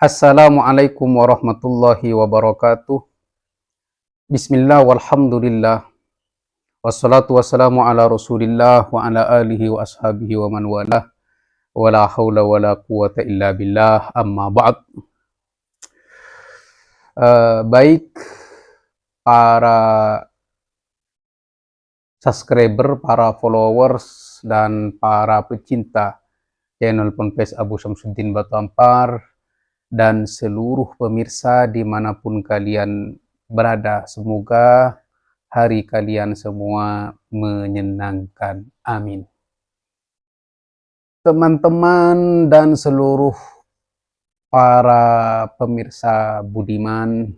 Assalamualaikum warahmatullahi wabarakatuh. Bismillah walhamdulillah. Wassalatu wassalamu ala rasulillah wa ala alihi wa ashabihi wa man walah. Wa la hawla wa la quwata illa billah amma ba'd. Baik para subscriber, para followers, dan para pecinta channel Ponpes Abu Syamsuddin Batu Ampar, dan seluruh pemirsa dimanapun kalian berada, semoga hari kalian semua menyenangkan. Amin. Teman-teman dan seluruh para pemirsa budiman,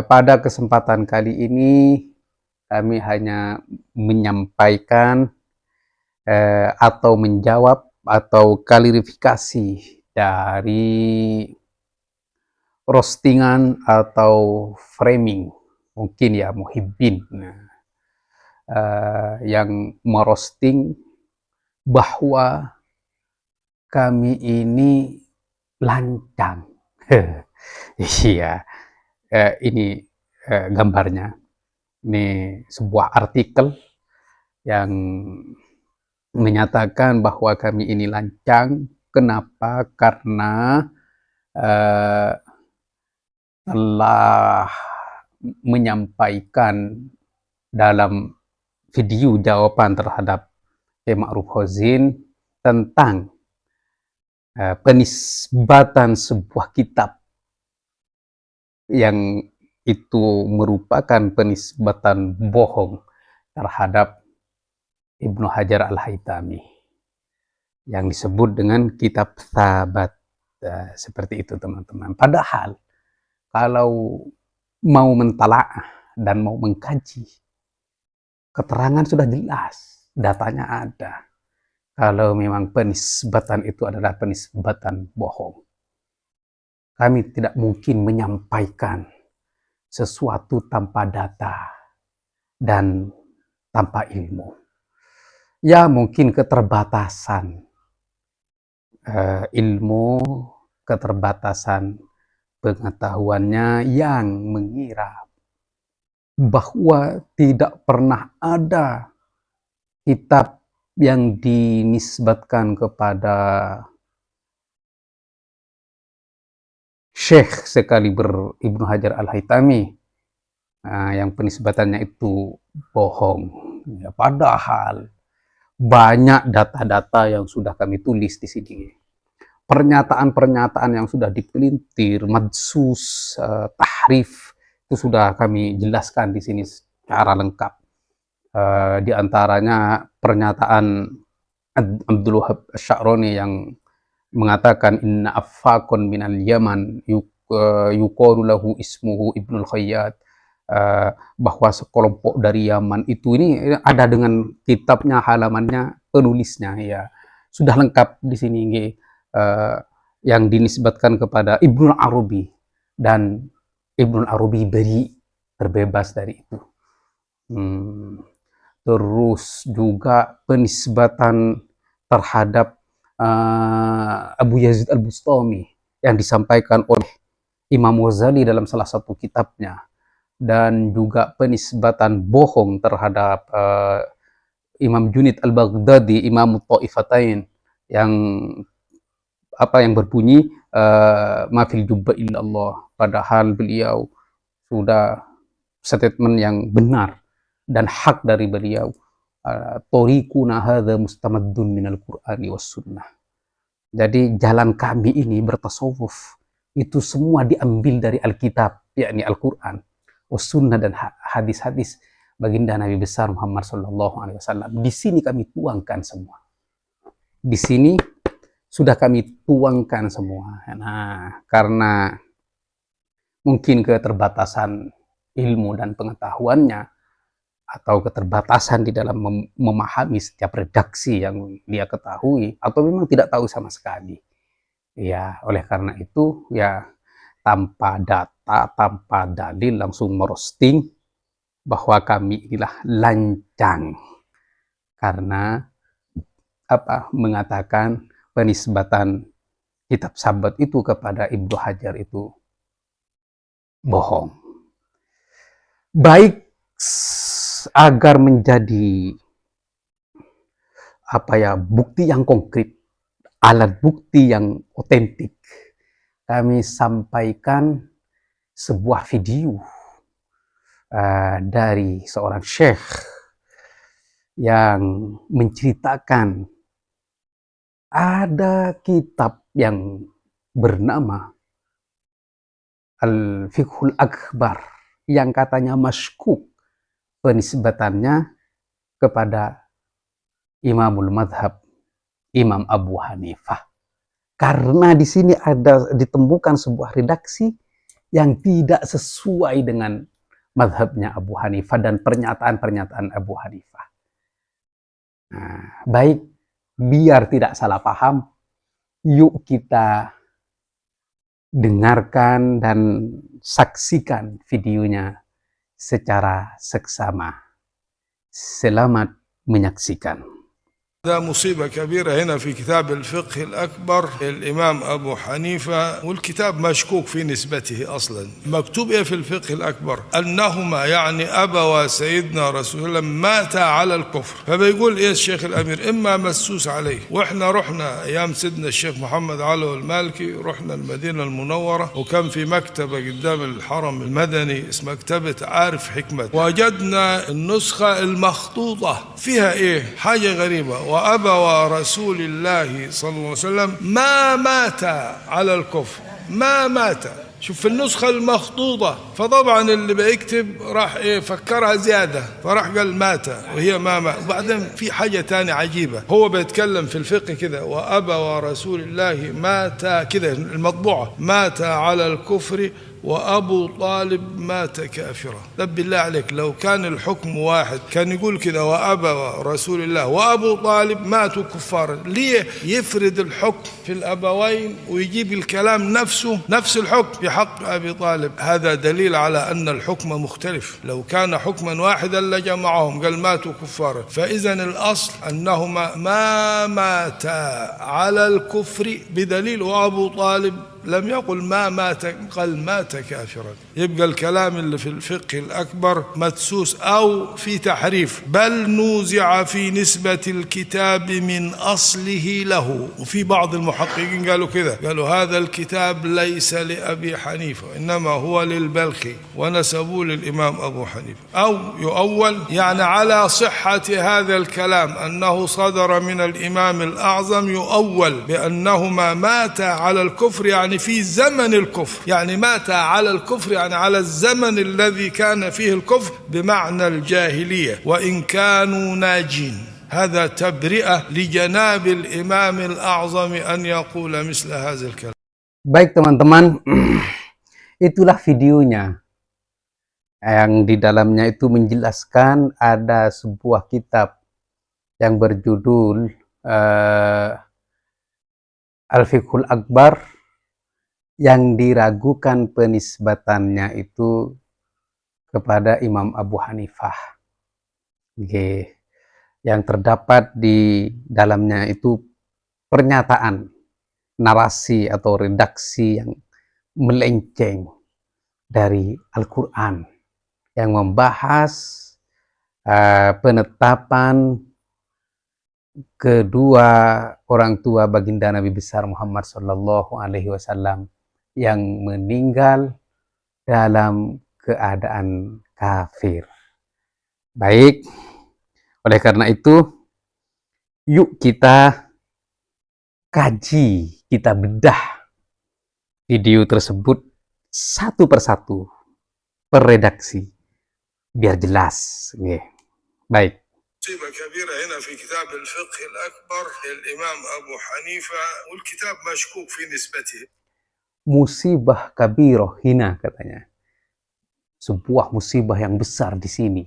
pada kesempatan kali ini kami hanya menyampaikan atau menjawab atau klarifikasi dari roastingan atau framing mungkin ya Muhibbin yang merosting bahwa kami ini lancang. Iya, ini gambarnya. Ini sebuah artikel yang menyatakan bahwa kami ini lancang. Kenapa? Karena telah menyampaikan dalam video jawaban terhadap Ma'ruf Hozin tentang penisbatan sebuah kitab yang itu merupakan penisbatan bohong terhadap Ibnu Hajar Al-Haytami yang disebut dengan kitab Tsabat. Seperti itu teman-teman. Padahal kalau mau mentalaah dan mau mengkaji, keterangan sudah jelas, datanya ada. Kalau memang penisbatan itu adalah penisbatan bohong, kami tidak mungkin menyampaikan sesuatu tanpa data dan tanpa ilmu. Ya mungkin keterbatasan ilmu, keterbatasan pengetahuannya yang mengira bahwa tidak pernah ada kitab yang dinisbatkan kepada Syekh sekaliber Ibnu Hajar Al-Haytami yang penisbatannya itu bohong. Ya, padahal banyak data-data yang sudah kami tulis di sini. Pernyataan-pernyataan yang sudah dipelintir, madsus, tahrif, itu sudah kami jelaskan di sini secara lengkap. Di antaranya pernyataan Abdul Wahab Asy-Sya'rani yang mengatakan inna affaqun minal Yaman yuqalu lahu ismuhu Ibnul Khayyat, bahwa sekelompok dari Yaman itu ini ada dengan kitabnya, halamannya, penulisnya, ya sudah lengkap di sini yang dinisbatkan kepada Ibnul Arabi, dan Ibnul Arabi beri, terbebas dari itu. Terus juga penisbatan terhadap Abu Yazid Al-Bustami yang disampaikan oleh Imam Ghazali dalam salah satu kitabnya, dan juga penisbatan bohong terhadap Imam Junaid Al-Baghdadi, Imam Ta'ifatain, yang berbunyi ma fil jubba illallah, padahal beliau sudah statement yang benar dan hak dari beliau, thoriquna hadza mustamaddun minal Qur'ani was sunnah. Jadi jalan kami ini bertasawuf itu semua diambil dari Alkitab, yakni Al-Quran, was sunnah, dan hadis-hadis baginda Nabi besar Muhammad SAW. Di sini kami tuangkan semua. Di sini sudah kami tuangkan semua. Nah, karena mungkin keterbatasan ilmu dan pengetahuannya, atau keterbatasan di dalam memahami setiap redaksi yang dia ketahui, atau memang tidak tahu sama sekali. Ya, oleh karena itu, ya tanpa data, tanpa dalil, langsung merosting bahwa kami inilah lancang. Karena mengatakan penisbatan kitab Sabat itu kepada Ibnu Hajar itu bohong. Baik agar menjadi bukti yang konkret, alat bukti yang otentik, kami sampaikan sebuah video dari seorang syekh yang menceritakan ada kitab yang bernama Al-Fiqhul Akbar yang katanya masykuk penisbatannya kepada Imamul Madhab, Imam Abu Hanifah. Karena di sini ada ditemukan sebuah redaksi yang tidak sesuai dengan madhabnya Abu Hanifah dan pernyataan-pernyataan Abu Hanifah. Nah, baik, biar tidak salah paham, yuk kita dengarkan dan saksikan videonya secara seksama. Selamat menyaksikan. هذا مصيبة كبيرة هنا في كتاب الفقه الأكبر الإمام أبو حنيفة، والكتاب مشكوك في نسبته أصلا. مكتوب إيه في الفقه الأكبر؟ أنهما يعني أبوا سيدنا رسول الله ماتا على الكفر. فبيقول إيه الشيخ الأمير؟ إما مسوس عليه. وإحنا رحنا أيام سيدنا الشيخ محمد علو المالكي، رحنا المدينة المنورة وكان في مكتبة قدام الحرم المدني اسمها مكتبة عارف حكمة، وجدنا النسخة المخطوطة فيها إيه؟ حاجة غريبة، وأبوا رسول الله صلى الله عليه وسلم ما مات على الكفر، ما مات. شوف في النسخة المخطوطة، فطبعا اللي بيكتب راح فكرها زيادة، فراح قال مات وهي ما مات. وبعدين في حاجة تانية عجيبة، هو بيتكلم في الفقه كده، وأبوا رسول الله مات كده المطبوعة، مات على الكفر وأبو طالب مات كافرا. طب بالله عليك لو كان الحكم واحد كان يقول كده وأبوا رسول الله وأبو طالب ماتوا كفارا. ليه يفرد الحكم في الأبوين ويجيب الكلام نفسه نفس الحكم في حق أبي طالب؟ هذا دليل على أن الحكم مختلف. لو كان حكما واحدا لجمعهم قال ماتوا كفارا. فإذا الأصل أنهما ما ماتا على الكفر بدليل وأبو طالب لم يقل ما مات، قال مات كافرا. يبقى الكلام اللي في الفقه الأكبر مدسوس أو في تحريف، بل نوزع في نسبة الكتاب من أصله له. وفي بعض المحققين قالوا كذا، قالوا هذا الكتاب ليس لأبي حنيفة إنما هو للبلخي ونسبوه للإمام أبو حنيفة. أو يؤول يعني على صحة هذا الكلام أنه صدر من الإمام الأعظم، يؤول بأنهما ماتا على الكفر يعني في زمن الكفر، يعني مات على الكفر يعني على الزمن الذي كان فيه الكفر بمعنى الجاهلية، وإن كانوا ناجين. هذا تبرئة لجناب الإمام الأعظم أن يقول مثل هذا الكلام. Baik teman-teman, itulah videonya yang di dalamnya itu menjelaskan ada sebuah kitab yang berjudul Al-Fiqhul Akbar yang diragukan penisbatannya itu kepada Imam Abu Hanifah. Yang terdapat di dalamnya itu pernyataan, narasi atau redaksi yang melenceng dari Al-Quran yang membahas penetapan kedua orang tua baginda Nabi besar Muhammad Sallallahu Alaihi Wasallam yang meninggal dalam keadaan kafir. Baik, oleh karena itu, yuk kita kaji, kita bedah video tersebut satu persatu per redaksi, biar jelas. Baik. مصيبة كبيرة هنا في كتاب الفقه الأكبر الإمام أبو حنيفة، والكتاب مشكوك في نسبته. Musibah kabiroh hina katanya. Sebuah musibah yang besar di sini.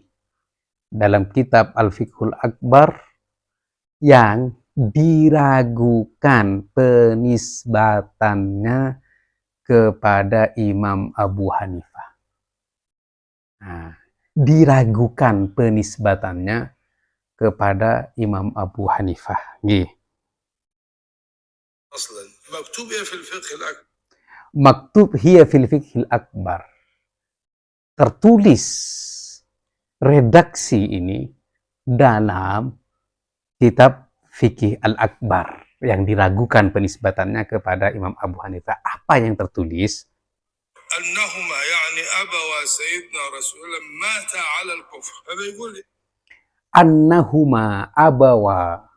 Dalam kitab Al-Fiqhul Akbar yang diragukan penisbatannya kepada Imam Abu Hanifah. Nah, diragukan penisbatannya kepada Imam Abu Hanifah. أصلا مكتوب إيه في الفقه الأكبر؟ Maktub hiya fil fiqhil akbar. Tertulis redaksi ini dalam kitab fikih al-akbar yang diragukan penisbatannya kepada Imam Abu Hanifah. Apa yang tertulis? أنهما يعني أبوا سيدنا رسول الله ماتا على الكفر. فبيقول Annahuma abawa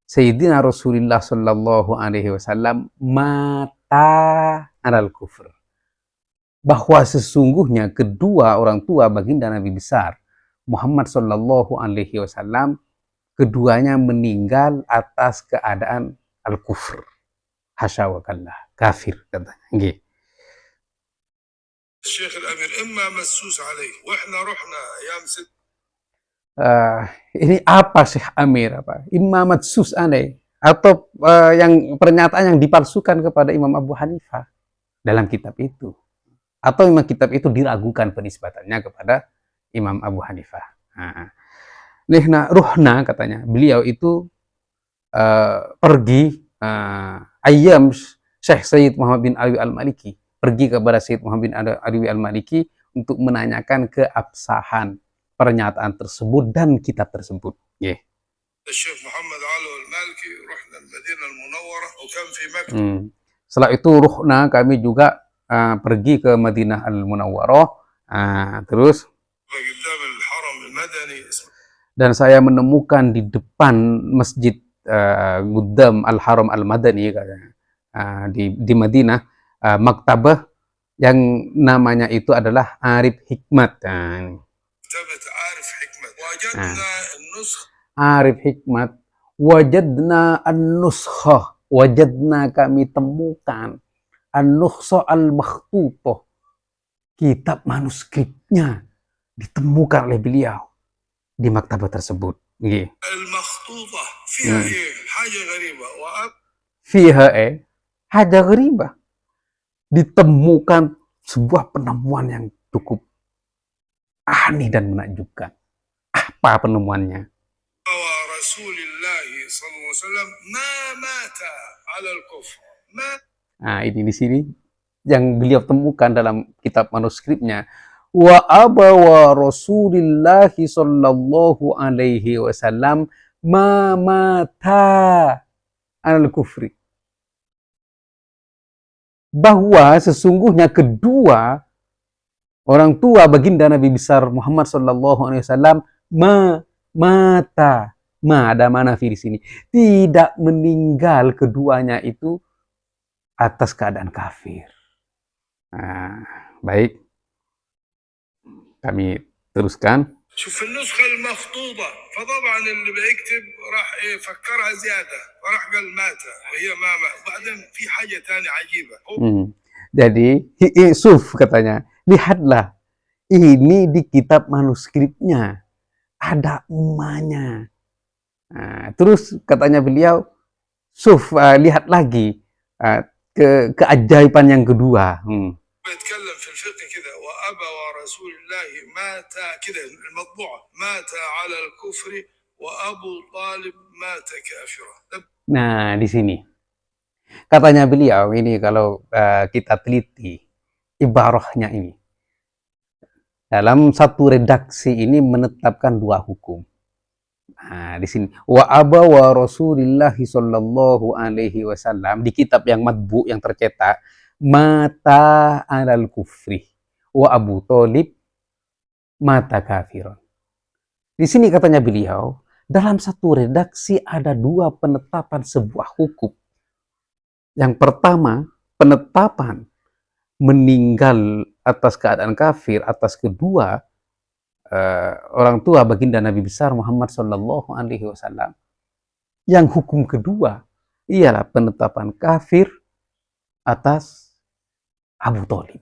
Sayyidina Rasulullah Sallallahu Alaihi Wasallam mata alal kufr. Bahwa sesungguhnya kedua orang tua baginda Nabi besar Muhammad Sallallahu Alaihi Wasallam keduanya meninggal atas keadaan al-kufr. Hasya wa kallah, kafir katanya. Nggih. الشيخ الأمير إما مسوس عليه وإحنا رحنا أيام ست. Ini apa Syekh Amir apa? Imam Madsus aneh atau yang pernyataan yang dipalsukan kepada Imam Abu Hanifah dalam kitab itu, atau memang kitab itu diragukan penisbatannya kepada Imam Abu Hanifah. Ruhna katanya beliau itu pergi ayam Syekh Sayyid Muhammad bin Alwi Al-Maliki, pergi kepada Sayyid Muhammad bin Alwi Al-Maliki untuk menanyakan keabsahan pernyataan tersebut dan kitab tersebut. Yeah. Syekh Muhammad Alwi Al-Maliki ruhna al-Madinah al-Munawwarah wa kan fi Makkah. Setelah itu ruhna kami juga pergi ke Madinah al-Munawwarah, terus dan saya menemukan di depan masjid Guddam al-Haram al-Madani di Madinah maktabah yang namanya itu adalah Arif Hikmat. Arif Hikmat, wajadna an-nuskhah, wajadna kami temukan an-nuskhah al-makhtutah, kitab manuskripnya ditemukan oleh beliau di maktabah tersebut. Al-makhtutah fiha haja gharibah wa fiha haja gharibah, ditemukan sebuah penemuan yang cukup aneh dan menakjubkan. Apa penemuannya? Bahwa Rasulullah SAW ma mata ala al-kufr. Nah, ini di sini yang beliau temukan dalam kitab manuskripnya. Wa abawa Rasulullah sallallahu alaihi wasallam ma mata ala al-kufri. Bahwa sesungguhnya kedua orang tua baginda Nabi besar Muhammad sallallahu alaihi wasallam mata, ada manafi di sini, tidak meninggal keduanya itu atas keadaan kafir. Baik, kami teruskan. شوف النسخة المخطوطة فطبعا اللي بيكتب راح فكرها زيادة وراح قال مات وهي ما مات وبعدين في حاجة ثانية عجيبة. Jadi Suf katanya, lihatlah ini di kitab manuskripnya ada emaknya. Terus katanya beliau, Suf lihat lagi keajaiban yang kedua. بيتكلم في الفقه كذا وأبى ورسول الله مات كذا المطبوعة مات على الكفر وأبو طالب مات كافرا. Nah, di sini katanya beliau ini kalau kita teliti ibarahnya ini dalam satu redaksi ini menetapkan dua hukum. Nah, di sini wa aba wa Rasulillah sallallahu alaihi wasallam di kitab yang matbu yang tercetak mata alal kufri wa Abu Thalib mata kafiron. Di sini katanya beliau dalam satu redaksi ada dua penetapan sebuah hukum. Yang pertama, penetapan meninggal atas keadaan kafir atas kedua orang tua baginda Nabi besar Muhammad sallallahu alaihi wasallam. Yang hukum kedua ialah penetapan kafir atas Abu Thalib.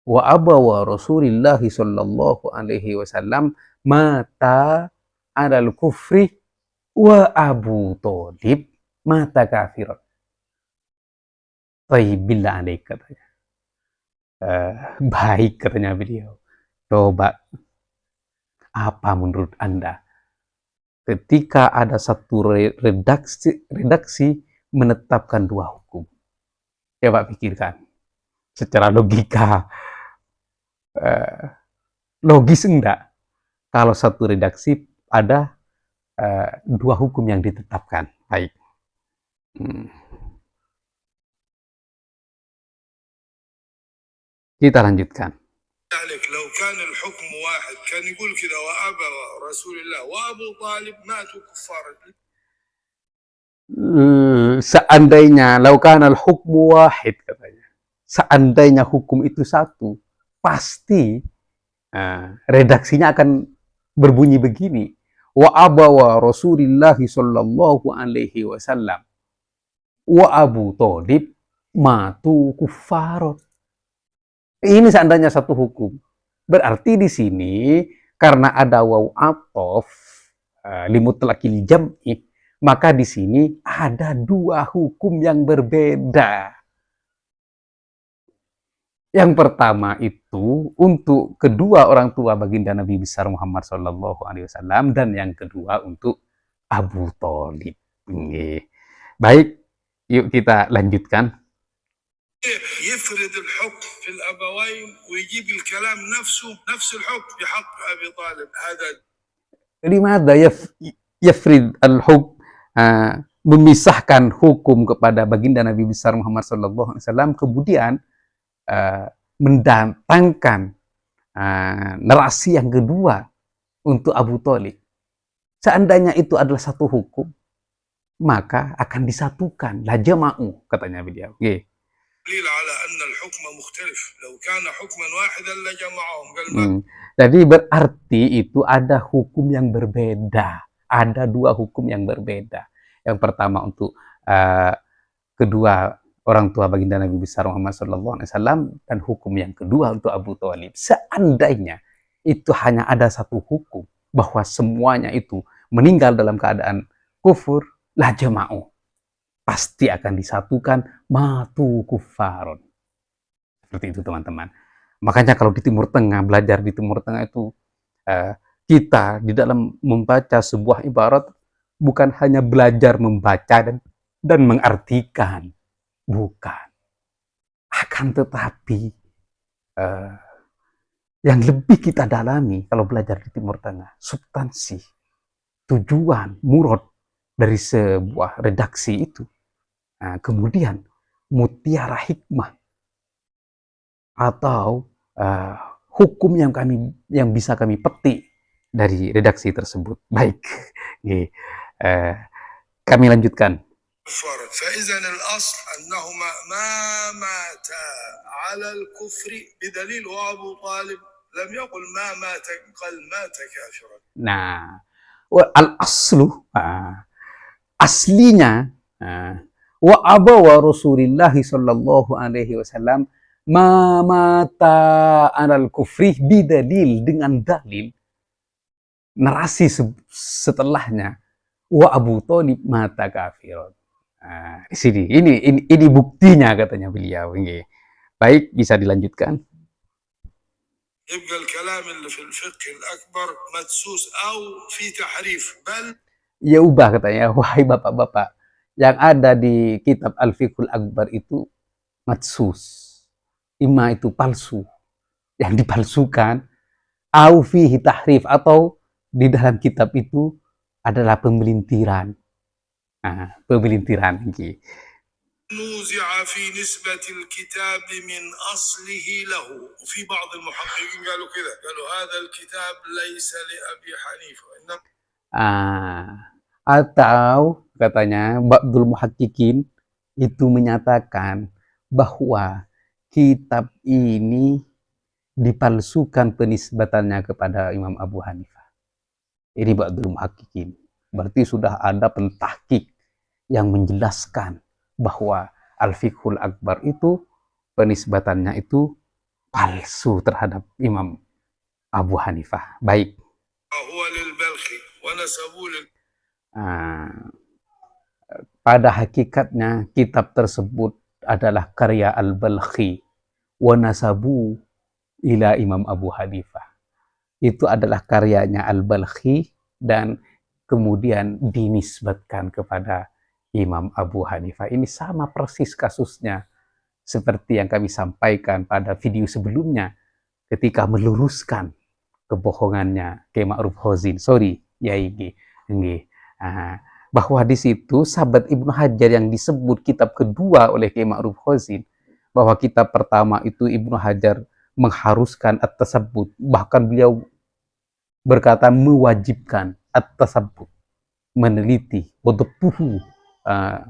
Wa abawa Rasulillah sallallahu alaihi wasallam mata alal kufri wa Abu Thalib mata kafir. Billah alaik katanya. Baik katanya beliau. Coba apa menurut Anda ketika ada satu redaksi menetapkan dua hukum? Coba pikirkan, secara logika, eh, logis enggak kalau satu redaksi ada dua hukum yang ditetapkan. Baik. Kita lanjutkan. ذلك لو كان الحكم واحد كان يقول كذا وأبى رسول الله وأبو طالب ماتوا كفارا. Seandainya laukanal hukmu wahid, katanya. Seandainya hukum itu satu, pasti redaksinya akan berbunyi begini. Wa abawa Rasulillah sallallahu alaihi wasallam wa Abu Thalib matu kuffarot. Ini seandainya satu hukum. Berarti di sini karena ada waw atof limutlaqil jam'i, maka di sini ada dua hukum yang berbeda. Yang pertama itu untuk kedua orang tua baginda Nabi besar Muhammad sallallahu alaihi wasallam, dan yang kedua untuk Abu Thalib. Baik, yuk kita lanjutkan. يفرد الحكم في الأبوين ويجيب الكلام نفس الحكم في حق أبي طالب. هذا لماذا يفرد الحكم, memisahkan hukum kepada baginda Nabi besar Muhammad sallallahu alaihi wasallam, kemudian mendatangkan narasi yang kedua untuk Abu Thalib. Seandainya itu adalah satu hukum, maka akan disatukan. La jama'u, katanya beliau. دليل على أن الحكم مختلف. لو كان حكما واحدا لجمعهم. Jadi berarti itu ada hukum yang berbeda. Ada dua hukum yang berbeda. Yang pertama untuk kedua orang tua baginda Nabi besar Muhammad sallallahu alaihi wasallam, dan hukum yang kedua untuk Abu Thalib. Seandainya itu hanya ada satu hukum, bahwa semuanya itu meninggal dalam keadaan kufur, la jama'u, pasti akan disatukan, matu kufaron. Seperti itu teman-teman. Makanya kalau di Timur Tengah, belajar di Timur Tengah itu, kita di dalam membaca sebuah ibarat bukan hanya belajar membaca dan mengartikan, bukan. Akan tetapi yang lebih kita dalami kalau belajar di Timur Tengah, substansi, tujuan, murad dari sebuah redaksi itu. Nah, kemudian mutiara hikmah atau hukum yang bisa kami petik dari redaksi tersebut. Baik, kami lanjutkan. فإذا الأصل أنهما ما ماتا على الكفر بدليل وأبو طالب لم يقل ما مات، قال مات كافرا. Nah, al-aslu, aslinya, wa abawa Rasulillah sallallahu alaihi wasallam ma mata alal kufri bidalil, dengan dalil narasi setelahnya wa Abu Thalib mata kafirun. Di sini ini buktinya, katanya beliau. Baik, bisa dilanjutkan. يبقى الكلام اللي في الفقه الأكبر مدسوس أو في تحريف بل. Ya ubah, katanya, wahai bapak-bapak, yang ada di kitab Al-Fiqhul Akbar itu madsus, ima itu palsu, yang dipalsukan, au fihi tahrif, atau di dalam kitab itu adalah pemelintiran. Pemelintiran. نوزع في نسبة الكتاب من أصله له. وفي بعض المحققين قالوا كذا، قالوا هذا الكتاب ليس لأبي حنيفة. Atau katanya Ba'dul Muhaqqiqin itu menyatakan bahwa kitab ini dipalsukan penisbatannya kepada Imam Abu Hanifah. Ini Ba'dul Muhaqqiqin. Berarti sudah ada pentahqiq yang menjelaskan bahwa Al-Fiqhul Akbar itu penisbatannya itu palsu terhadap Imam Abu Hanifah. Baik. Pada hakikatnya kitab tersebut adalah karya Al-Balkhi wa nasabu ila Imam Abu Hanifah. Itu adalah karyanya Al-Balkhi dan kemudian dinisbatkan kepada Imam Abu Hanifah. Ini sama persis kasusnya seperti yang kami sampaikan pada video sebelumnya ketika meluruskan kebohongannya Kiai Ma'ruf Hozin. Sorry, ya ini. Bahwa di situ sahabat Ibnu Hajar yang disebut kitab kedua oleh Kiai Ma'ruf Hozin, bahwa kitab pertama itu Ibnu Hajar mengharuskan at-tasabbut, bahkan beliau berkata mewajibkan at-tasabbut, meneliti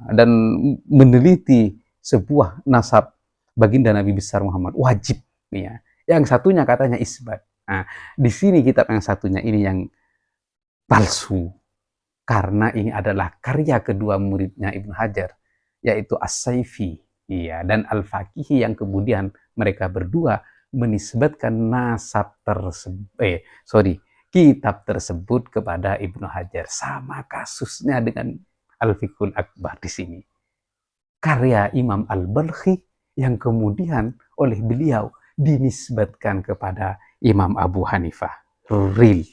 dan meneliti sebuah nasab baginda Nabi besar Muhammad, wajib ya. Yang satunya katanya isbat. Nah, di sini kitab yang satunya ini yang palsu, karena ini adalah karya kedua muridnya Ibnu Hajar, yaitu As-Saifi ya, dan Al-Faqihi, yang kemudian mereka berdua menisbatkan kitab tersebut kepada Ibnu Hajar. Sama kasusnya dengan Al-Fiqhul Akbar di sini. Karya Imam Al-Balkhi yang kemudian oleh beliau dinisbatkan kepada Imam Abu Hanifah. Real.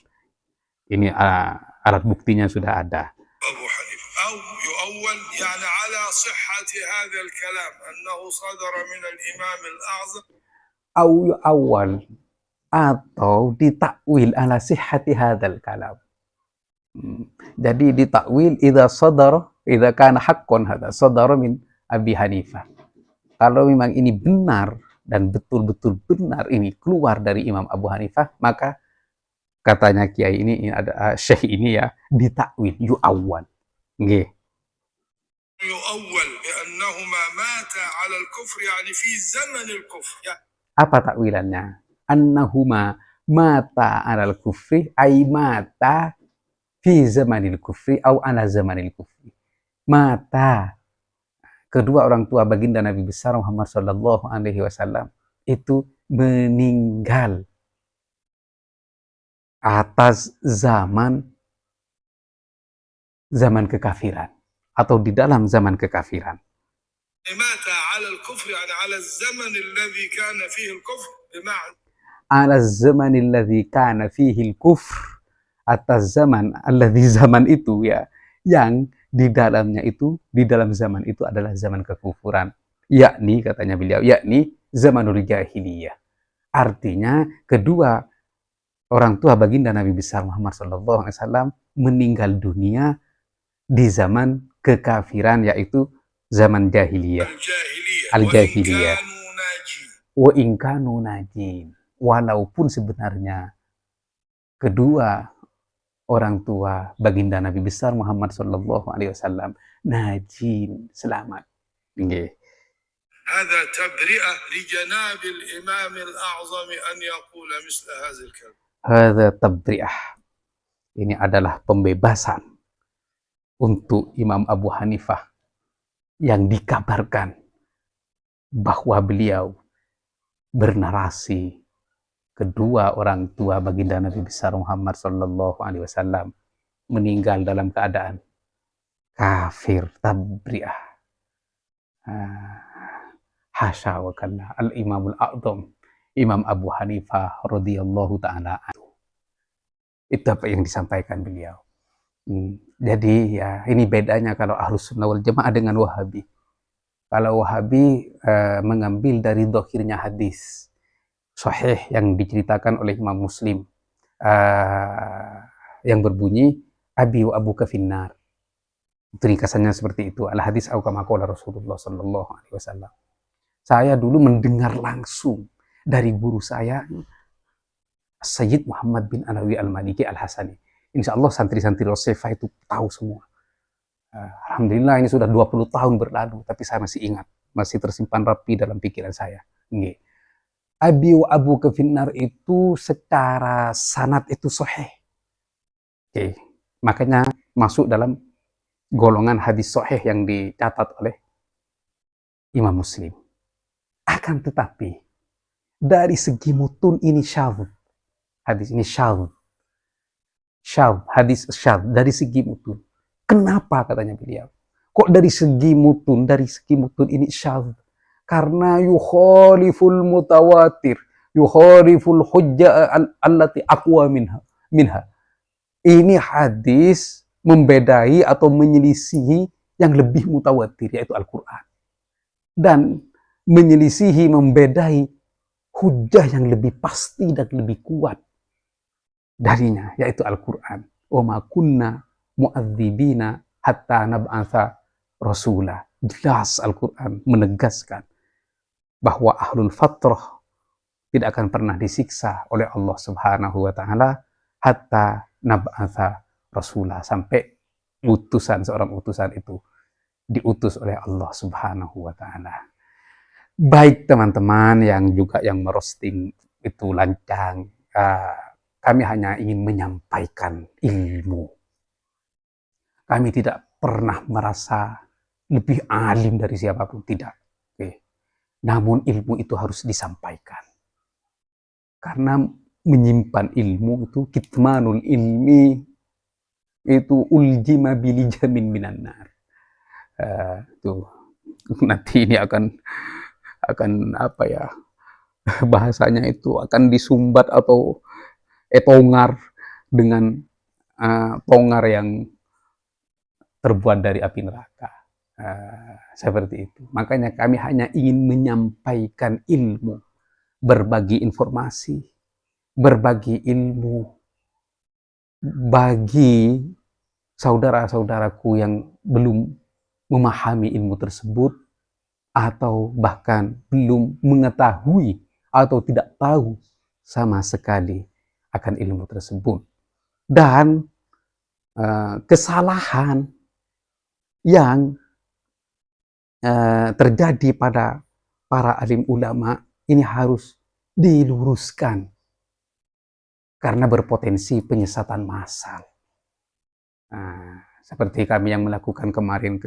Ini alat buktinya sudah ada. أبو حنيفة أو يؤول يعني على صحة هذا الكلام أنه صدر من الإمام الأعظم awal atau ditakwil ala sihhati hadzal kalam. Jadi ditakwil idza kana haqqan hadza sadara min Abi Hanifah. Kalau memang ini benar dan betul-betul benar ini keluar dari Imam Abu Hanifah, maka katanya kiai ini ada syekh ini ya, ditakwil yu'awwal. Nggih. يؤول بأنهما ماتا على الكفر يعني في زمن الكفر. Apa takwilannya? Annahuma mata alal kufri ay mata fi zamanil kufri au ala zamanil kufri. Mata, kedua orang tua baginda Nabi besar Muhammad sallallahu alaihi wasallam itu meninggal atas zaman kekafiran atau di dalam zaman kekafiran. مات على الكفر يعني على الزمن الذي كان فيه الكفر بمعنى على الزمن الذي كان فيه الكفر, atas zaman itu ya, yang di dalamnya itu, di dalam zaman itu adalah zaman kekufuran, yakni katanya beliau, yakni zamanul jahiliyah. Artinya kedua orang tua baginda Nabi besar Muhammad sallallahu alaihi wasallam meninggal dunia di zaman kekafiran, yaitu zaman jahiliyah. Al-jahiliyah. Wa in kanu najin. Walaupun sebenarnya kedua orang tua baginda Nabi besar Muhammad sallallahu alaihi wasallam najin, selamat. Nggih. هذا تبرئة لجناب الإمام الأعظم أن يقول مثل هذا الكلام. Hadza tabri'ah. Ini adalah pembebasan untuk Imam Abu Hanifah yang dikabarkan bahwa beliau bernarasi kedua orang tua baginda Nabi besar Muhammad sallallahu alaihi wasallam meninggal dalam keadaan kafir, tabri'ah. Hasya wa kalla al-Imamul A'zam Imam Abu Hanifah radhiyallahu taala anhu. Itu apa yang disampaikan beliau. Jadi ya ini bedanya kalau Ahlus Sunnah wal Jamaah dengan Wahabi. Kalau Wahabi mengambil dari dohirnya hadis sahih yang diceritakan oleh Imam Muslim yang berbunyi Abi wa abuka finnar. Itu ringkasannya seperti itu. Al hadis au kama qala Rasulullah sallallahu alaihi wasallam. Saya dulu mendengar langsung dari guru saya Sayyid Muhammad bin Alawi Al-Maliki Al-Hasani. Insya Allah santri-santri Rosefa itu tahu semua. Alhamdulillah ini sudah 20 tahun berlalu, tapi saya masih ingat, masih tersimpan rapi dalam pikiran saya. Nggih. Abi wa abu kefinar itu secara sanad itu sahih. Oke. Makanya masuk dalam golongan hadis sahih yang dicatat oleh Imam Muslim. Akan tetapi dari segi mutun ini syadz. Hadis ini syadz. Hadis syadz dari segi mutun. Kenapa katanya beliau? Kok dari segi mutun ini syadz? Karena yukhaliful mutawatir, yukhaliful hujjah allati aqwa minha. Ini hadis membedai atau menyelisihi yang lebih mutawatir, yaitu Al-Quran. Dan menyelisihi, membedai hujah yang lebih pasti dan lebih kuat darinya, yaitu Al-Quran. Wa ma kunna mu'adzibina hatta nab'atha rasula. Jelas Al-Quran menegaskan bahwa ahlul fatrah tidak akan pernah disiksa oleh Allah Subhanahu wa taala hatta nab'atha rasula, sampai seorang utusan itu diutus oleh Allah Subhanahu wa taala. Baik teman-teman yang merosting itu lancang, kami hanya ingin menyampaikan ilmu. Kami tidak pernah merasa lebih alim dari siapapun, tidak. Oke. Namun ilmu itu harus disampaikan. Karena menyimpan ilmu itu, kitmanul ilmi itu uljima bilijamin minan nar. Tuh, nanti ini akan apa ya, bahasanya itu akan disumbat atau tongar dengan tongar yang terbuat dari api neraka. Seperti itu. Makanya kami hanya ingin menyampaikan ilmu, berbagi informasi, berbagi ilmu bagi saudara-saudaraku yang belum memahami ilmu tersebut, atau bahkan belum mengetahui atau tidak tahu sama sekali akan ilmu tersebut. Dan kesalahan yang terjadi pada para alim ulama ini harus diluruskan karena berpotensi penyesatan massal. Seperti kami yang melakukan kemarin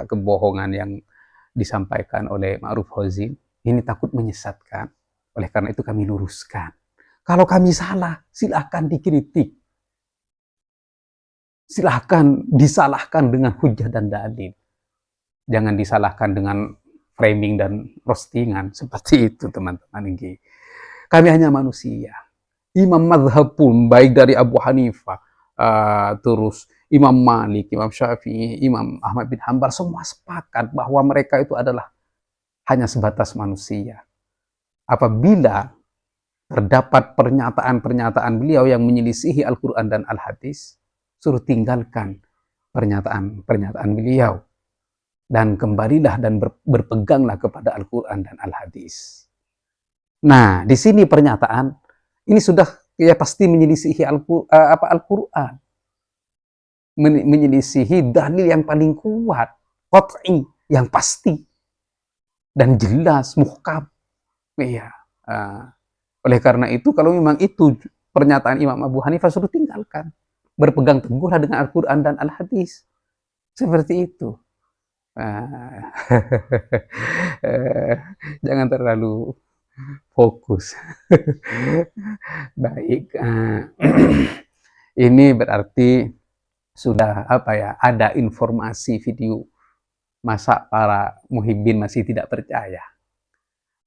kebohongan yang disampaikan oleh Ma'ruf Hozin, ini takut menyesatkan. Oleh karena itu kami luruskan. Kalau kami salah, silahkan dikritik. Silahkan disalahkan dengan hujah dan dalil. Jangan disalahkan dengan framing dan roastingan. Seperti itu teman-teman. Kami hanya manusia. Imam madhab pun, baik dari Abu Hanifah, terus Imam Malik, Imam Syafi'i, Imam Ahmad bin Hanbal, semua sepakat bahwa mereka itu adalah hanya sebatas manusia. Apabila terdapat pernyataan-pernyataan beliau yang menyelisihi Al-Quran dan Al-Hadis, suruh tinggalkan pernyataan-pernyataan beliau. Dan kembalilah dan berpeganglah kepada Al-Quran dan Al-Hadis. Nah, di sini pernyataan, ini sudah ya pasti menyelisihi Al-Quran. Menyelisihi dalil yang paling kuat, qat'i, yang pasti. Dan jelas, muhkam. Ya. Oleh karena itu, kalau memang itu pernyataan Imam Abu Hanifah, suruh tinggalkan. Berpegang teguhlah dengan Al-Quran dan Al-Hadis. Seperti itu. Jangan terlalu fokus. Baik. Ini berarti sudah ada informasi video. Masa para muhibbin masih tidak percaya?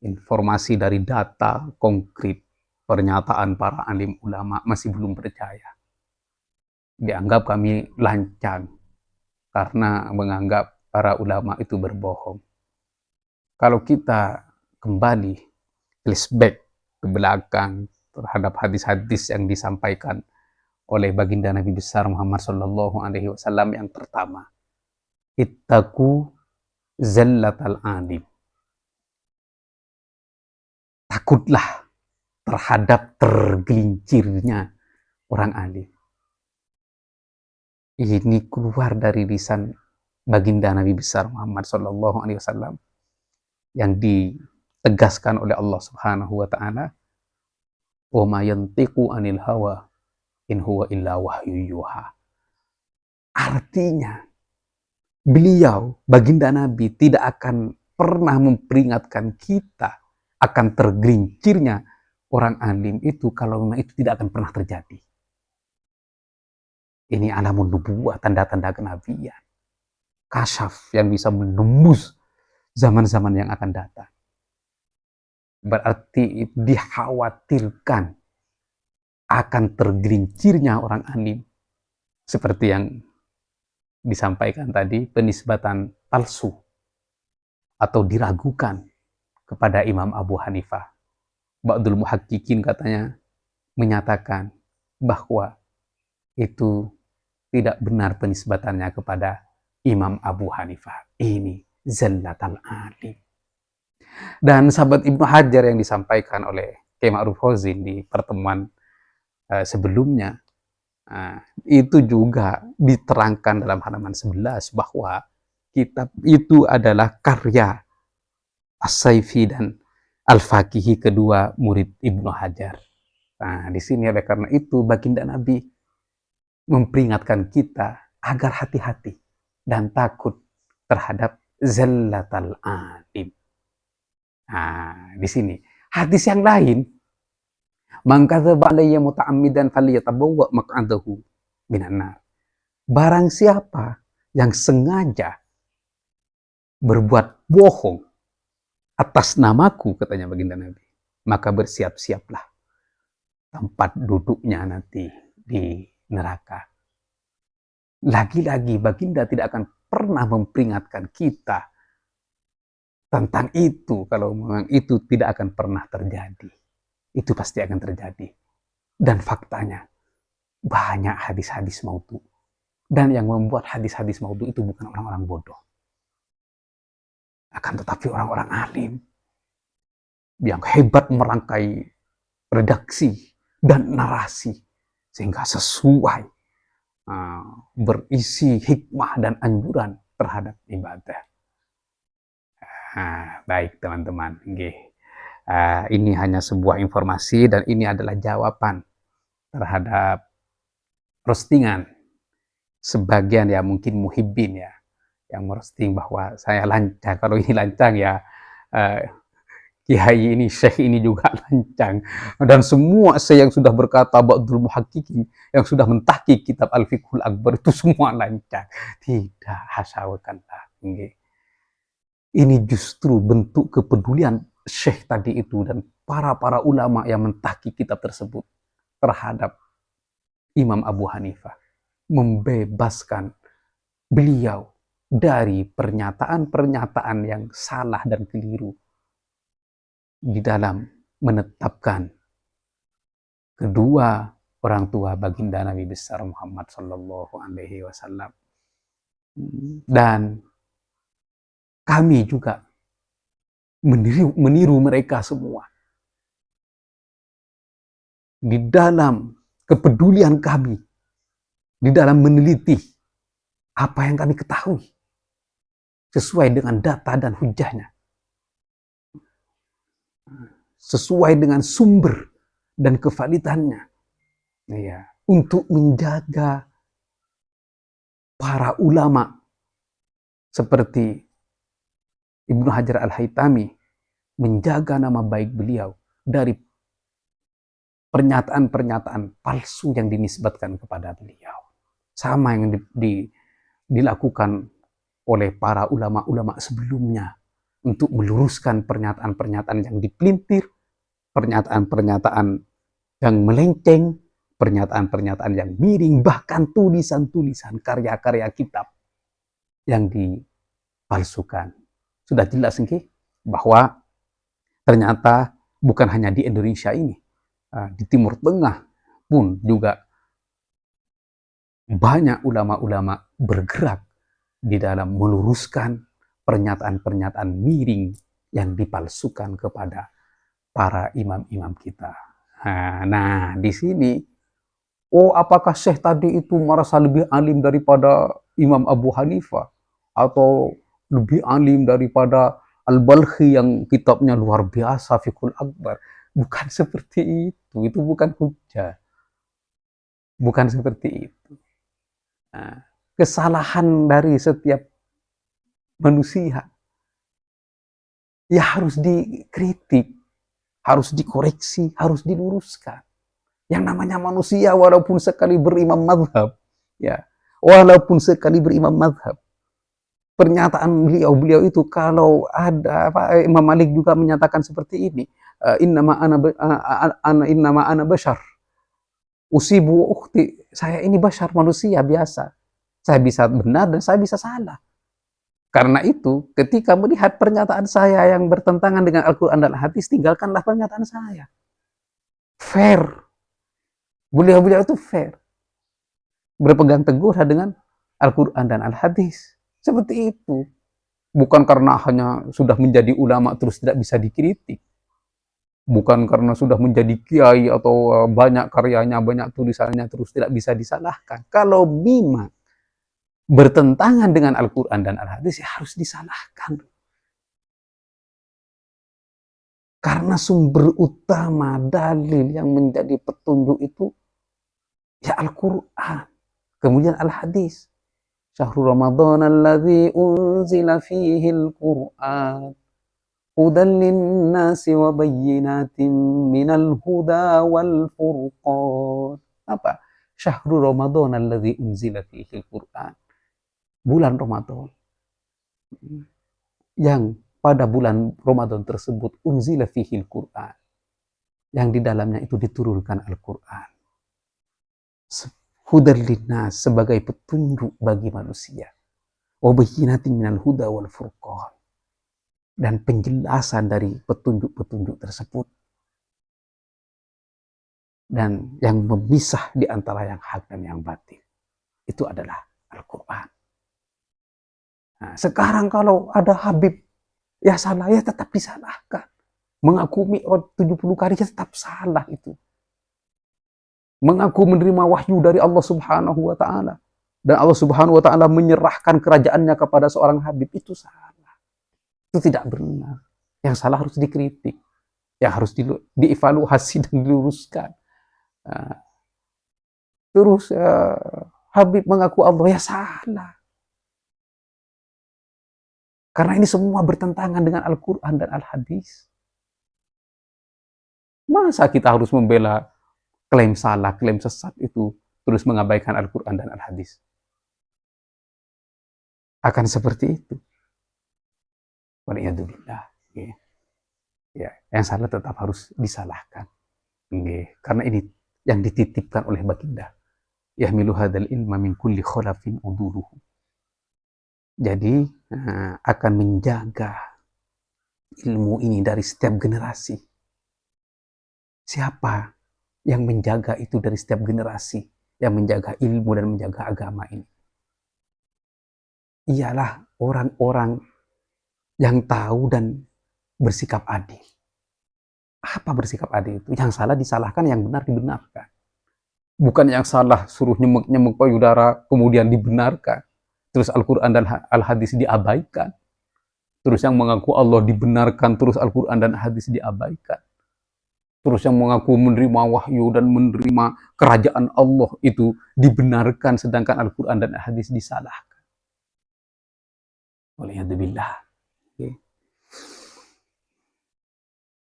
Informasi dari data konkret, pernyataan para alim ulama masih belum percaya. Dianggap kami lancang karena menganggap para ulama itu berbohong. Kalau kita kembali flashback ke belakang terhadap hadis-hadis yang disampaikan oleh baginda Nabi besar Muhammad Sallallahu Alaihi Wasallam, yang pertama, ittaqu zallatal alim. Takutlah terhadap tergelincirnya orang alim. Ini keluar dari lisan baginda Nabi besar Muhammad Sallallahu Alaihi Wasallam yang ditegaskan oleh Allah Subhanahu Wa Taala, wa ma yantiqu anil hawa in huwa illa wahyu yuha. Artinya beliau, baginda Nabi, tidak akan pernah memperingatkan kita akan tergelincirnya orang alim itu kalau memang itu tidak akan pernah terjadi. Ini alamun nubuwah, tanda-tanda kenabian. Kasyaf yang bisa menembus zaman-zaman yang akan datang. Berarti dikhawatirkan akan tergelincirnya orang alim. Seperti yang disampaikan tadi, penisbatan palsu atau diragukan kepada Imam Abu Hanifah. Ba'dul muhaqqiqin katanya menyatakan bahwa itu tidak benar penisbatannya kepada Imam Abu Hanifah. Ini zallatal alim. Dan sahabat Ibnu Hajar yang disampaikan oleh Kiai Ma'ruf Hozin di pertemuan sebelumnya, itu juga diterangkan dalam halaman 11 bahwa kitab itu adalah karya As-Saifi dan Al-Faqihi, kedua murid Ibnu Hajar. Nah, di sini oleh karena itu baginda Nabi memperingatkan kita agar hati-hati dan takut terhadap zallatal alim. Nah, di sini hadis yang lain, man kadzaba alayya muta'ammidan falyatabawwa maq'adahu minan nar. Barang siapa yang sengaja berbuat bohong atas namaku, katanya baginda Nabi, maka bersiap-siaplah tempat duduknya nanti di neraka. Lagi-lagi baginda tidak akan pernah memperingatkan kita tentang itu kalau memang itu tidak akan pernah terjadi. Itu pasti akan terjadi. Dan faktanya banyak hadis-hadis maudhu. Dan yang membuat hadis-hadis maudhu itu bukan orang-orang bodoh, akan tetapi orang-orang alim yang hebat merangkai redaksi dan narasi sehingga sesuai, berisi hikmah dan anjuran terhadap ibadah. Baik teman-teman, ini hanya sebuah informasi dan ini adalah jawaban terhadap roastingan sebagian ya mungkin muhibbin ya, yang merosting bahwa saya lancang. Kalau ini lancang ya kiai ini, syekh ini juga lancang. Dan semua syekh yang sudah berkata ba'dul muhaqqiqin, yang sudah mentahqiq kitab Al-Fiqhul Akbar itu semua lancang. Tidak, hasawakanlah. Ini justru bentuk kepedulian syekh tadi itu dan para ulama yang mentahqiq kitab tersebut terhadap Imam Abu Hanifah, membebaskan beliau dari pernyataan-pernyataan yang salah dan keliru di dalam menetapkan kedua orang tua baginda Nabi besar Muhammad Sallallahu Alaihi Wasallam. Dan kami juga meniru mereka semua di dalam kepedulian kami, di dalam meneliti apa yang kami ketahui sesuai dengan data dan hujahnya, sesuai dengan sumber dan kevalidannya, ya, untuk menjaga para ulama seperti Ibnu Hajar Al-Haytami, menjaga nama baik beliau dari pernyataan-pernyataan palsu yang dinisbatkan kepada beliau. Sama yang dilakukan oleh para ulama-ulama sebelumnya untuk meluruskan pernyataan-pernyataan yang dipelintir, pernyataan-pernyataan yang melenceng, pernyataan-pernyataan yang miring, bahkan tulisan-tulisan karya-karya kitab yang dipalsukan. Sudah jelas bahwa ternyata bukan hanya di Indonesia ini, di Timur Tengah pun juga banyak ulama-ulama bergerak di dalam meluruskan pernyataan-pernyataan miring yang dipalsukan kepada para imam-imam kita. Nah, di sini, apakah Syekh tadi itu merasa lebih alim daripada Imam Abu Hanifah? Atau lebih alim daripada Al-Balkhi yang kitabnya luar biasa, Fiqhul Akbar? Bukan seperti itu bukan hujah. Bukan seperti itu. Kesalahan dari setiap manusia ya harus dikritik, harus dikoreksi, harus diluruskan. Yang namanya manusia walaupun sekali berimam mazhab, ya, walaupun sekali berimam mazhab, pernyataan beliau itu kalau ada Imam Malik juga menyatakan seperti ini, innama ana bashar usibu ukhti, saya ini bashar, manusia biasa, saya bisa benar dan saya bisa salah. Karena itu, ketika melihat pernyataan saya yang bertentangan dengan Al-Quran dan Hadis, tinggalkanlah pernyataan saya. Fair. Beliau-beliau itu fair. Berpegang teguh dengan Al-Quran dan Al-Hadis. Seperti itu. Bukan karena hanya sudah menjadi ulama terus tidak bisa dikritik. Bukan karena sudah menjadi kiai atau banyak karyanya, banyak tulisannya terus tidak bisa disalahkan. Kalau memang bertentangan dengan Al-Quran dan Al-Hadis, ya harus disalahkan. Karena sumber utama dalil yang menjadi petunjuk itu ya Al-Quran, kemudian Al-Hadis. Syahrul Ramadan alladzi unzila fihi al-Qur'an hudan lin-nasi wa bayyinatin minal huda wal furqan. Apa? Syahrul Ramadan alladzi unzila fihi al-Qur'an. Bulan Ramadan yang pada bulan Ramadan tersebut unzila fihi al-Qur'an, yang di dalamnya itu diturunkan Al-Qur'an. Hudan linnas, sebagai petunjuk bagi manusia. Wa bayyinatin minal huda wal furqan, dan penjelasan dari petunjuk-petunjuk tersebut. Dan yang memisah di antara yang hak dan yang batil itu adalah Al-Quran. Nah, sekarang kalau ada Habib ya salah, ya tetap disalahkan. Mengaku Mi'raj 70 kali ya tetap salah itu. Mengaku menerima wahyu dari Allah Subhanahu wa Ta'ala, dan Allah Subhanahu wa Ta'ala menyerahkan kerajaannya kepada seorang Habib, itu salah. Itu tidak benar. Yang salah harus dikritik, yang harus dievaluasi dan diluruskan. Terus Habib mengaku Allah, ya salah. Karena ini semua bertentangan dengan Al-Quran dan Al-Hadis. Masa kita harus membela klaim salah, klaim sesat itu, terus mengabaikan Al-Quran dan Al-Hadis? Akan seperti itu. Waliyadzubillah. Ya, yang salah tetap harus disalahkan. Karena ini yang dititipkan oleh baginda. Yahmilu hadzal ilma min kulli khalafin uduluhu. Jadi akan menjaga ilmu ini dari setiap generasi. Siapa yang menjaga itu dari setiap generasi, yang menjaga ilmu dan menjaga agama ini? Ialah orang-orang yang tahu dan bersikap adil. Apa bersikap adil itu? Yang salah disalahkan, yang benar dibenarkan. Bukan yang salah suruh nyemuk-nyemuk payudara kemudian dibenarkan. Terus Al-Quran dan Al-Hadis diabaikan. Terus yang mengaku Allah dibenarkan, terus Al-Quran dan Hadis diabaikan. Terus yang mengaku menerima wahyu dan menerima kerajaan Allah itu dibenarkan, sedangkan Al-Quran dan Hadis disalahkan. Waliyadzubillah.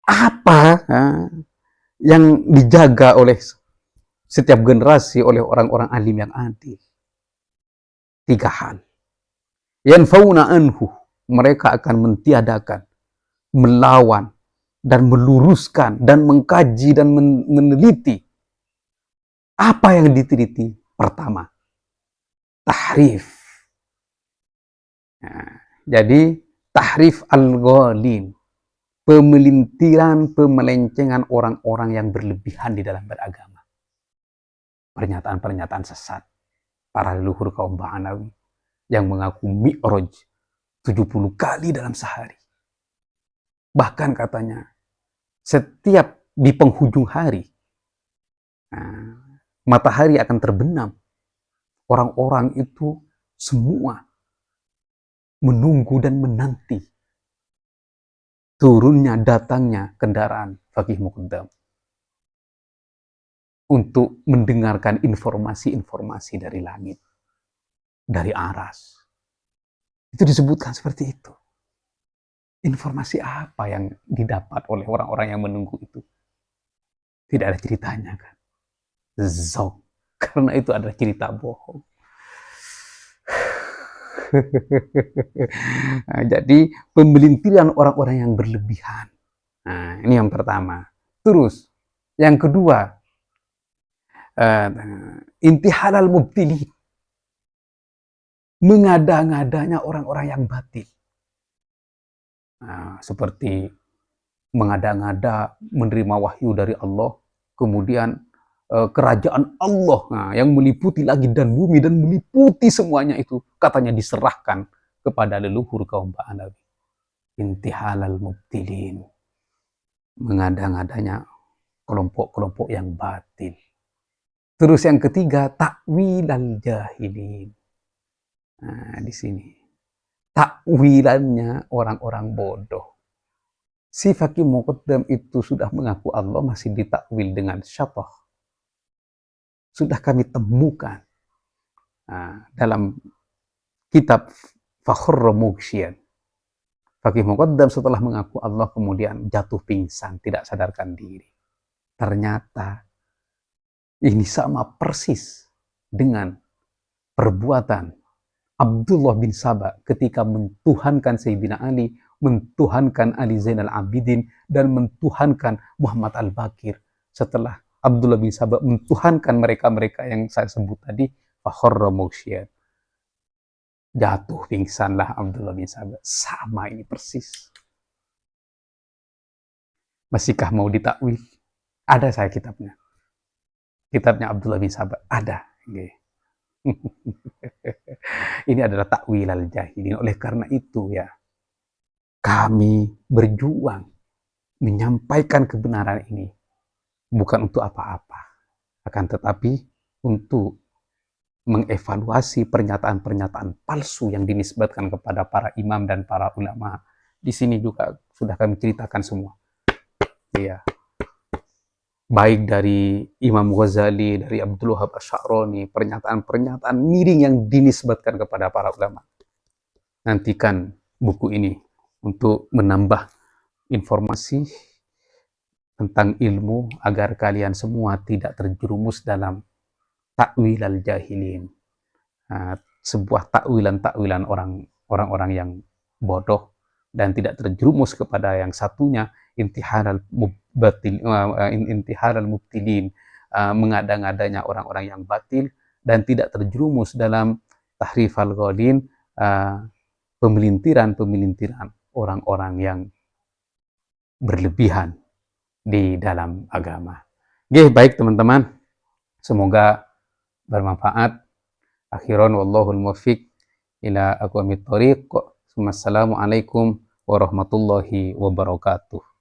Apa yang dijaga oleh setiap generasi oleh orang-orang alim yang adil? 3 hal. Yanfauna anhu, mereka akan mentiadakan, melawan, dan meluruskan, dan mengkaji, dan meneliti. Apa yang diteliti? Pertama, tahrif. Nah, jadi, tahrif al-ghalin, pemelintiran, pemelencengan orang-orang yang berlebihan di dalam beragama. Pernyataan-pernyataan sesat para leluhur kaum Ba'anawi yang mengaku Mi'raj 70 kali dalam sehari. Bahkan katanya, setiap di penghujung hari, matahari akan terbenam. Orang-orang itu semua menunggu dan menanti turunnya, datangnya kendaraan Faqih Muqaddam untuk mendengarkan informasi-informasi dari langit, dari aras. Itu disebutkan seperti itu. Informasi apa yang didapat oleh orang-orang yang menunggu itu? Tidak ada ceritanya kan? Zong. Karena itu adalah cerita bohong. Nah, jadi pembelintiran orang-orang yang berlebihan. Nah, ini yang pertama. Terus, yang kedua, intihalal mubtilin. mengada-ngadanya orang-orang yang batil. Nah, seperti mengada-ngada menerima wahyu dari Allah, kemudian kerajaan Allah, nah, yang meliputi langit dan bumi dan meliputi semuanya itu katanya diserahkan kepada leluhur kaum Ba'alawi. Intihalal mubtilin, mengada-ngadanya kelompok-kelompok yang batil. Terus yang ketiga, takwilal jahilin. Nah, di sini takwilannya orang-orang bodoh. Si Fakih Muqaddam itu sudah mengaku Allah, masih ditakwil dengan syatah. Sudah kami temukan dalam kitab Fakhrur Mughshiyan. Fakih Muqaddam setelah mengaku Allah kemudian jatuh pingsan, tidak sadarkan diri. Ternyata ini sama persis dengan perbuatan Abdullah bin Saba ketika mentuhankan Sayyidina Ali, mentuhankan Ali Zainal Abidin, dan mentuhankan Muhammad Al-Baqir. Setelah Abdullah bin Saba mentuhankan mereka-mereka yang saya sebut tadi, fakharra mughsyian. Jatuh pingsanlah Abdullah bin Saba. Sama ini persis. Masihkah mau ditakwil? Ada saya kitabnya. Kitabnya Abdullah bin Saba. Ada. Ini adalah takwil al-jahilin. Oleh karena itu ya, kami berjuang menyampaikan kebenaran ini bukan untuk apa-apa, akan tetapi untuk mengevaluasi pernyataan-pernyataan palsu yang dinisbatkan kepada para imam dan para ulama. Di sini juga sudah kami ceritakan semua. Iya. Baik dari Imam Ghazali, dari Abdul Wahab Asy'arani, pernyataan-pernyataan miring yang dinisbatkan kepada para ulama. Nantikan buku ini untuk menambah informasi tentang ilmu agar kalian semua tidak terjerumus dalam takwil al-jahilin. Sebuah takwilan-takwilan orang-orang yang bodoh dan tidak terjerumus kepada yang satunya, intihalal mubtilin, mengada-ngadanya orang-orang yang batil, dan tidak terjerumus dalam tahrifal ghalin, pemelintiran orang-orang yang berlebihan di dalam agama. Oke, baik teman-teman, semoga bermanfaat. Akhiran wallahul muwaffiq ila aqwamit thoriq. Wassalamualaikum warahmatullahi wabarakatuh.